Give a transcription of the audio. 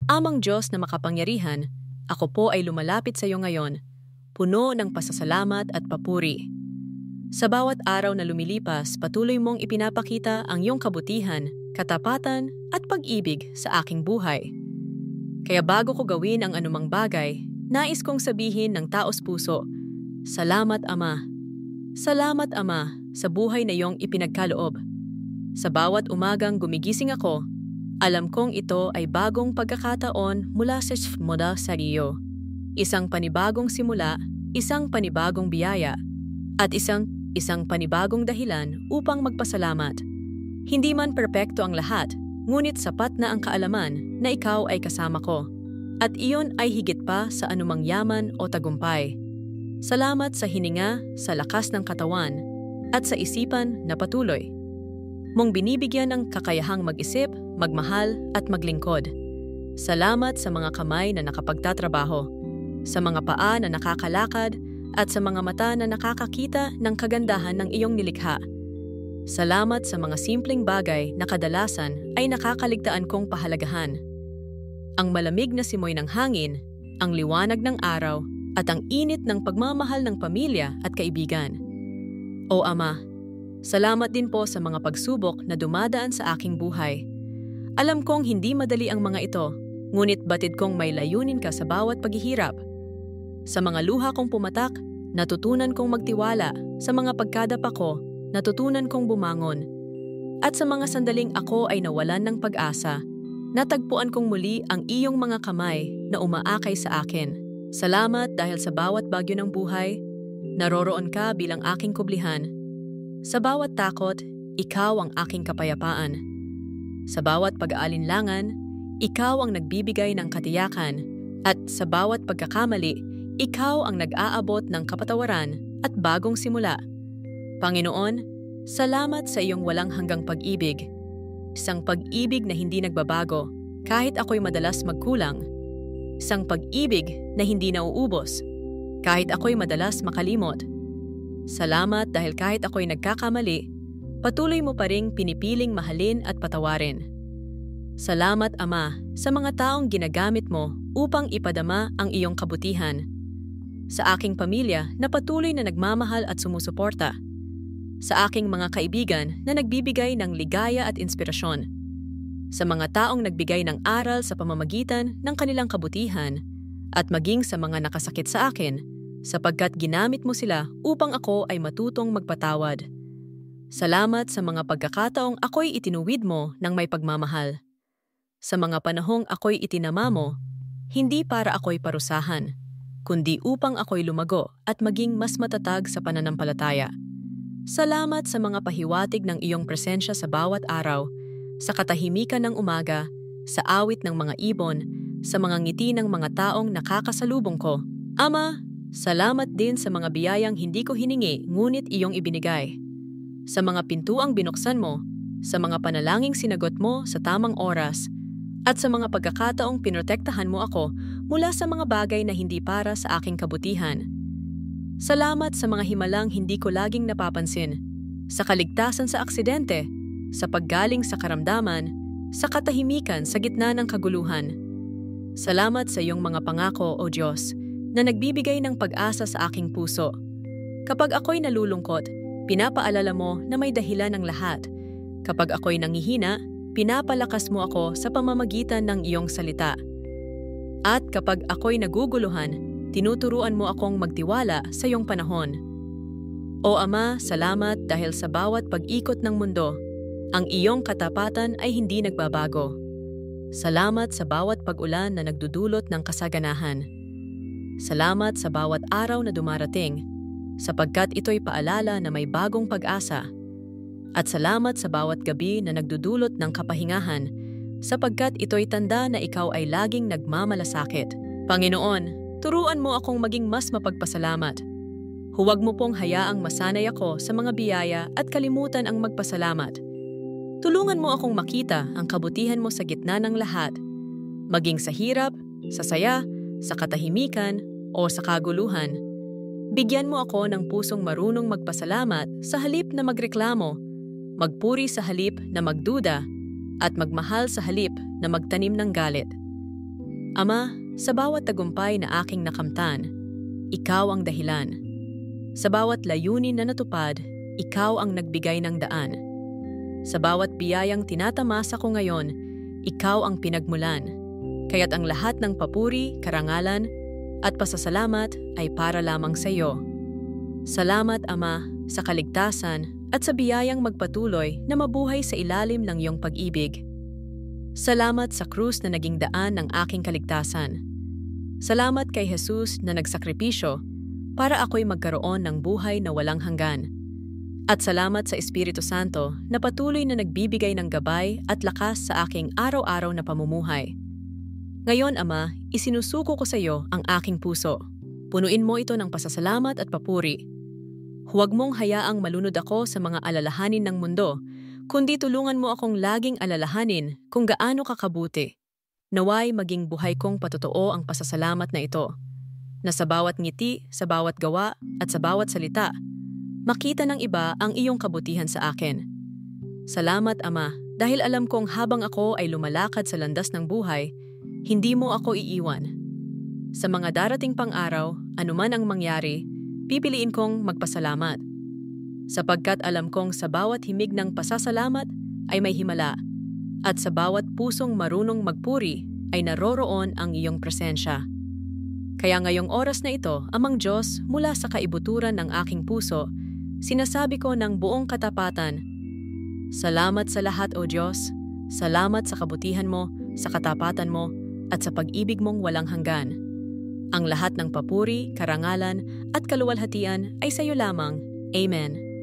Amang Diyos na makapangyarihan, ako po ay lumalapit sa iyo ngayon, puno ng pasasalamat at papuri. Sa bawat araw na lumilipas, patuloy mong ipinapakita ang iyong kabutihan, katapatan at pag-ibig sa aking buhay. Kaya bago ko gawin ang anumang bagay, nais kong sabihin ng taos puso, Salamat Ama. Salamat Ama sa buhay na iyong ipinagkaloob. Sa bawat umagang gumigising ako, alam kong ito ay bagong pagkakataon mula sa iyo. Isang panibagong simula, isang panibagong biyaya, at isang panibagong dahilan upang magpasalamat. Hindi man perpekto ang lahat, ngunit sapat na ang kaalaman na ikaw ay kasama ko. At iyon ay higit pa sa anumang yaman o tagumpay. Salamat sa hininga, sa lakas ng katawan, at sa isipan na patuloy mong binibigyan ng kakayahang mag-isip, magmahal at maglingkod. Salamat sa mga kamay na nakapagtatrabaho, sa mga paa na nakakalakad, at sa mga mata na nakakakita ng kagandahan ng iyong nilikha. Salamat sa mga simpleng bagay na kadalasan ay nakakaligtaan kong pahalagahan. Ang malamig na simoy ng hangin, ang liwanag ng araw, at ang init ng pagmamahal ng pamilya at kaibigan. O Ama, salamat din po sa mga pagsubok na dumadaan sa aking buhay. Alam kong hindi madali ang mga ito, ngunit batid kong may layunin ka sa bawat paghihirap. Sa mga luha kong pumatak, natutunan kong magtiwala. Sa mga pagkadapa ko, natutunan kong bumangon. At sa mga sandaling ako ay nawalan ng pag-asa, natagpuan kong muli ang iyong mga kamay na umaakay sa akin. Salamat dahil sa bawat bagyo ng buhay, naroroon ka bilang aking kublihan. Sa bawat takot, ikaw ang aking kapayapaan. Sa bawat pag-aalinlangan, ikaw ang nagbibigay ng katiyakan. At sa bawat pagkakamali, ikaw ang nag-aabot ng kapatawaran at bagong simula. Panginoon, salamat sa iyong walang hanggang pag-ibig. Isang pag-ibig na hindi nagbabago kahit ako'y madalas magkulang. Isang pag-ibig na hindi nauubos kahit ako'y madalas makalimot. Salamat dahil kahit ako'y nagkakamali, patuloy mo pa ring pinipiling mahalin at patawarin. Salamat Ama sa mga taong ginagamit mo upang ipadama ang iyong kabutihan. Sa aking pamilya na patuloy na nagmamahal at sumusuporta. Sa aking mga kaibigan na nagbibigay ng ligaya at inspirasyon. Sa mga taong nagbigay ng aral sa pamamagitan ng kanilang kabutihan at maging sa mga nakasakit sa akin sapagkat ginamit mo sila upang ako ay matutong magpatawad. Salamat sa mga pagkakataong ako'y itinuwid mo ng may pagmamahal. Sa mga panahong ako'y itinama mo, hindi para ako'y parusahan, kundi upang ako'y lumago at maging mas matatag sa pananampalataya. Salamat sa mga pahiwatig ng iyong presensya sa bawat araw, sa katahimikan ng umaga, sa awit ng mga ibon, sa mga ngiti ng mga taong nakakasalubong ko. Ama, salamat din sa mga biyayang hindi ko hiningi ngunit iyong ibinigay. Sa mga pintuang binuksan mo, sa mga panalangin sinagot mo sa tamang oras, at sa mga pagkakataong pinotektahan mo ako mula sa mga bagay na hindi para sa aking kabutihan. Salamat sa mga himalang hindi ko laging napapansin, sa kaligtasan sa aksidente, sa paggaling sa karamdaman, sa katahimikan sa gitna ng kaguluhan. Salamat sa iyong mga pangako, O Diyos, na nagbibigay ng pag-asa sa aking puso. Kapag ako'y nalulungkot, pinapaalala mo na may dahilan ng lahat. Kapag ako'y nangihina, pinapalakas mo ako sa pamamagitan ng iyong salita. At kapag ako'y naguguluhan, tinuturuan mo akong magtiwala sa iyong panahon. O Ama, salamat dahil sa bawat pag-ikot ng mundo, ang iyong katapatan ay hindi nagbabago. Salamat sa bawat pag-ulan na nagdudulot ng kasaganahan. Salamat sa bawat araw na dumarating, sapagkat ito'y paalala na may bagong pag-asa. At salamat sa bawat gabi na nagdudulot ng kapahingahan, sapagkat ito'y tanda na ikaw ay laging nagmamalasakit. Panginoon, turuan mo akong maging mas mapagpasalamat. Huwag mo pong hayaang masanay ako sa mga biyaya at kalimutan ang magpasalamat. Tulungan mo akong makita ang kabutihan mo sa gitna ng lahat, maging sa hirap, sa saya, sa katahimikan, o sa kaguluhan. Bigyan mo ako ng pusong marunong magpasalamat sa halip na magreklamo, magpuri sa halip na magduda, at magmahal sa halip na magtanim ng galit. Ama, sa bawat tagumpay na aking nakamtan, ikaw ang dahilan. Sa bawat layunin na natupad, ikaw ang nagbigay ng daan. Sa bawat biyayang tinatamasa ko ngayon, ikaw ang pinagmulan. Kaya't ang lahat ng papuri, karangalan, at pasasalamat ay para lamang sa iyo. Salamat, Ama, sa kaligtasan at sa biyayang magpatuloy na mabuhay sa ilalim ng iyong pag-ibig. Salamat sa krus na naging daan ng aking kaligtasan. Salamat kay Jesus na nagsakripisyo para ako'y magkaroon ng buhay na walang hanggan. At salamat sa Espiritu Santo na patuloy na nagbibigay ng gabay at lakas sa aking araw-araw na pamumuhay. Ngayon, Ama, isinusuko ko sa iyo ang aking puso. Punuin mo ito ng pasasalamat at papuri. Huwag mong hayaang malunod ako sa mga alalahanin ng mundo, kundi tulungan mo akong laging alalahanin kung gaano kakabuti. Naway maging buhay kong patotoo ang pasasalamat na ito, na sa bawat ngiti, sa bawat gawa, at sa bawat salita, makita ng iba ang iyong kabutihan sa akin. Salamat, Ama, dahil alam kong habang ako ay lumalakad sa landas ng buhay, hindi mo ako iiwan. Sa mga darating pang araw, anuman ang mangyari, pipiliin kong magpasalamat. Sapagkat alam kong sa bawat himig ng pasasalamat ay may himala, at sa bawat pusong marunong magpuri ay naroroon ang iyong presensya. Kaya ngayong oras na ito, Amang Diyos, mula sa kaibuturan ng aking puso, sinasabi ko ng buong katapatan, salamat sa lahat, O Diyos. Salamat sa kabutihan mo, sa katapatan mo, at sa pag-ibig mong walang hanggan. Ang lahat ng papuri, karangalan, at kaluwalhatian ay sa iyo lamang. Amen.